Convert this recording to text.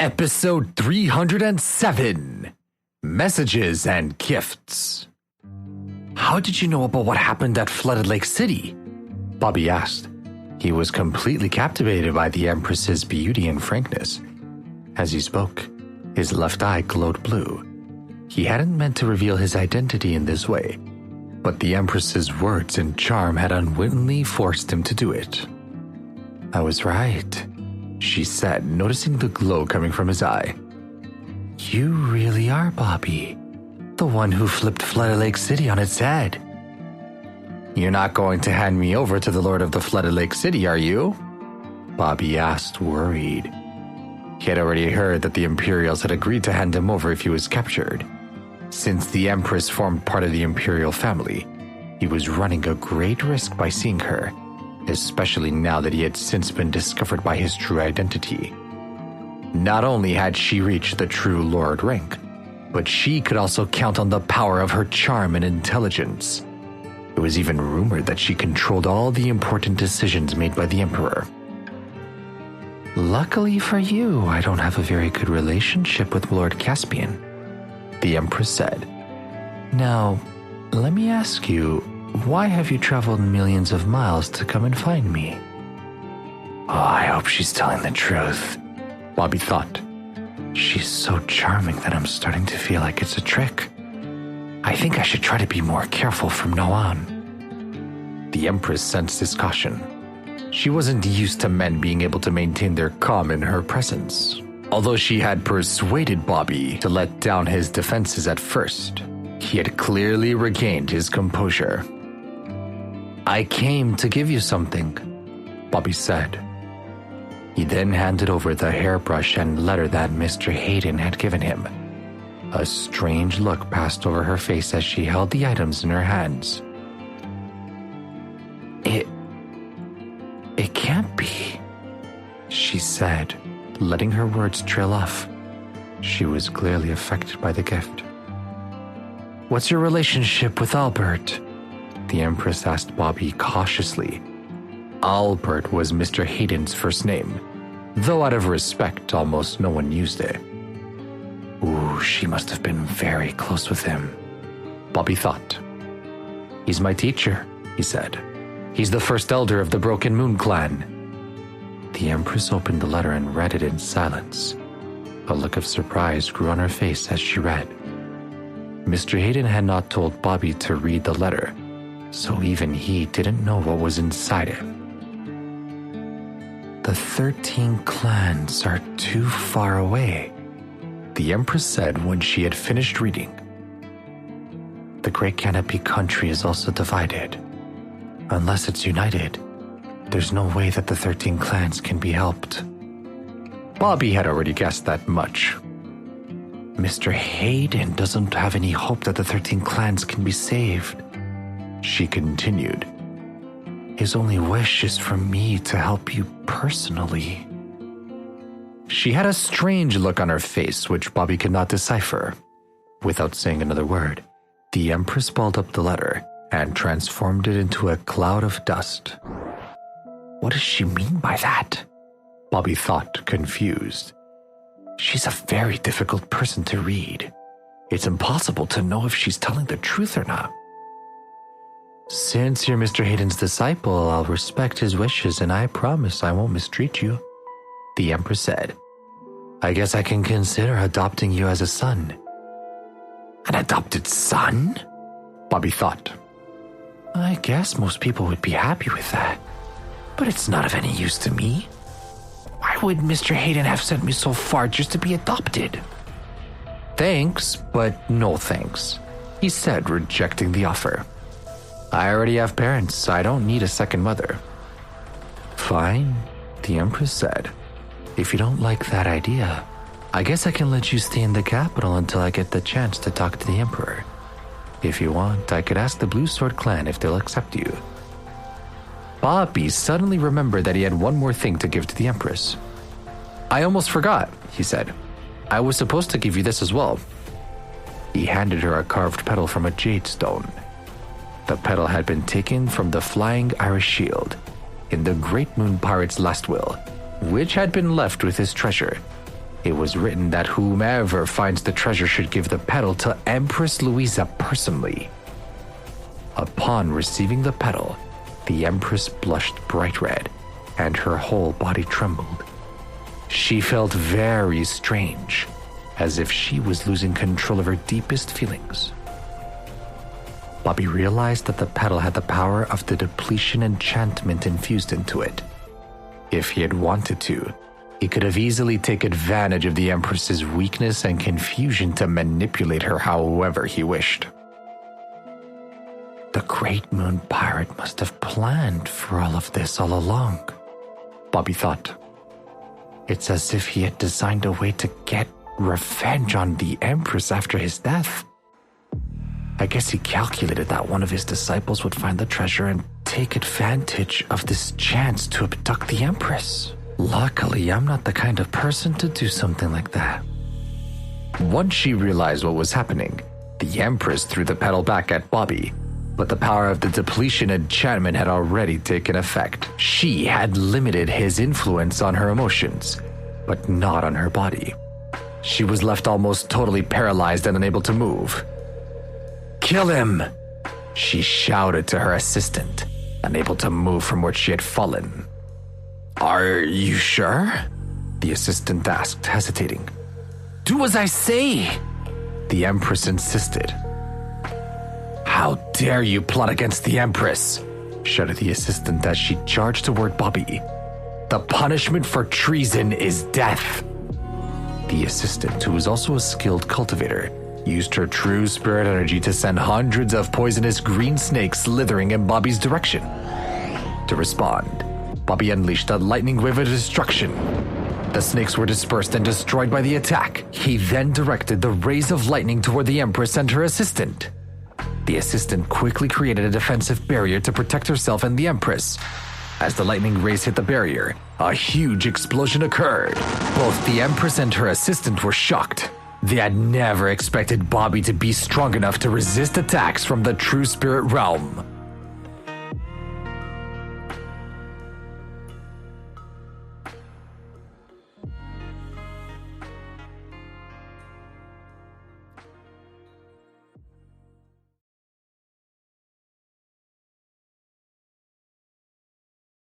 Episode 307, Messages and Gifts. How did you know about what happened at Flooded Lake City? Bobby asked. He was completely captivated by the Empress's beauty and frankness. As he spoke, his left eye glowed blue. He hadn't meant to reveal his identity in this way, but the Empress's words and charm had unwittingly forced him to do it. I was right, she said, noticing the glow coming from his eye. You really are Bobby, the one who flipped Flooded Lake City on its head. You're not going to hand me over to the Lord of the Flooded Lake City, are you? Bobby asked, worried. He had already heard that the Imperials had agreed to hand him over if he was captured. Since the Empress formed part of the Imperial family, he was running a great risk by seeing her, especially now that he had since been discovered by his true identity. Not only had she reached the true Lord rank, but she could also count on the power of her charm and intelligence. It was even rumored that she controlled all the important decisions made by the Emperor. Luckily for you, I don't have a very good relationship with Lord Caspian, the Empress said. Now, let me ask you, why have you traveled millions of miles to come and find me? Oh, I hope she's telling the truth, Bobby thought. She's so charming that I'm starting to feel like it's a trick. I think I should try to be more careful from now on. The Empress sensed his caution. She wasn't used to men being able to maintain their calm in her presence. Although she had persuaded Bobby to let down his defenses at first, he had clearly regained his composure. I came to give you something, Bobby said. He then handed over the hairbrush and letter that Mr. Hayden had given him. A strange look passed over her face as she held the items in her hands. It can't be, she said, letting her words trail off. She was clearly affected by the gift. What's your relationship with Albert? The Empress asked Bobby cautiously. Albert was Mr. Hayden's first name, though out of respect, almost no one used it. Ooh, she must have been very close with him, Bobby thought. He's my teacher, he said. He's the first elder of the Broken Moon clan. The Empress opened the letter and read it in silence. A look of surprise grew on her face as she read. Mr. Hayden had not told Bobby to read the letter, so even he didn't know what was inside it. The 13 clans are too far away, the Empress said when she had finished reading. The Great Canopy country is also divided. Unless it's united, there's no way that the 13 clans can be helped. Bobby had already guessed that much. Mr. Hayden doesn't have any hope that the 13 clans can be saved, she continued. His only wish is for me to help you personally. She had a strange look on her face which Bobby could not decipher. Without saying another word, the Empress balled up the letter and transformed it into a cloud of dust. What does she mean by that? Bobby thought, confused. She's a very difficult person to read. It's impossible to know if she's telling the truth or not. Since you're Mr. Hayden's disciple, I'll respect his wishes and I promise I won't mistreat you, the Empress said. I guess I can consider adopting you as a son. An adopted son? Bobby thought. I guess most people would be happy with that, but it's not of any use to me. Why would Mr. Hayden have sent me so far just to be adopted? Thanks, but no thanks, he said, rejecting the offer. I already have parents, so I don't need a second mother. Fine, the Empress said. If you don't like that idea, I guess I can let you stay in the capital until I get the chance to talk to the Emperor. If you want, I could ask the Blue Sword clan if they'll accept you. Bobby suddenly remembered that he had one more thing to give to the Empress. I almost forgot, he said. I was supposed to give you this as well. He handed her a carved petal from a jade stone. The petal had been taken from the flying Irish shield in the Great Moon Pirate's last will, which had been left with his treasure. It was written that whomever finds the treasure should give the petal to Empress Louisa personally. Upon receiving the petal, the Empress blushed bright red, and her whole body trembled. She felt very strange, as if she was losing control of her deepest feelings. Bobby realized that the petal had the power of the depletion enchantment infused into it. If he had wanted to, he could have easily taken advantage of the Empress's weakness and confusion to manipulate her however he wished. The Great Moon Pirate must have planned for all of this all along, Bobby thought. It's as if he had designed a way to get revenge on the Empress after his death. I guess he calculated that one of his disciples would find the treasure and take advantage of this chance to abduct the Empress. Luckily, I'm not the kind of person to do something like that. Once she realized what was happening, the Empress threw the petal back at Bobby, but the power of the depletion enchantment had already taken effect. She had limited his influence on her emotions, but not on her body. She was left almost totally paralyzed and unable to move. "Kill him!" she shouted to her assistant, unable to move from where she had fallen. "Are you sure?" the assistant asked, hesitating. "Do as I say," the Empress insisted. "How dare you plot against the Empress?" shouted the assistant as she charged toward Bobby. "The punishment for treason is death." The assistant, who was also a skilled cultivator, used her true spirit energy to send hundreds of poisonous green snakes slithering in Bobby's direction. To respond, Bobby unleashed a lightning wave of destruction. The snakes were dispersed and destroyed by the attack. He then directed the rays of lightning toward the Empress and her assistant. The assistant quickly created a defensive barrier to protect herself and the Empress. As the lightning rays hit the barrier, a huge explosion occurred. Both the Empress and her assistant were shocked. They had never expected Bobby to be strong enough to resist attacks from the true spirit realm.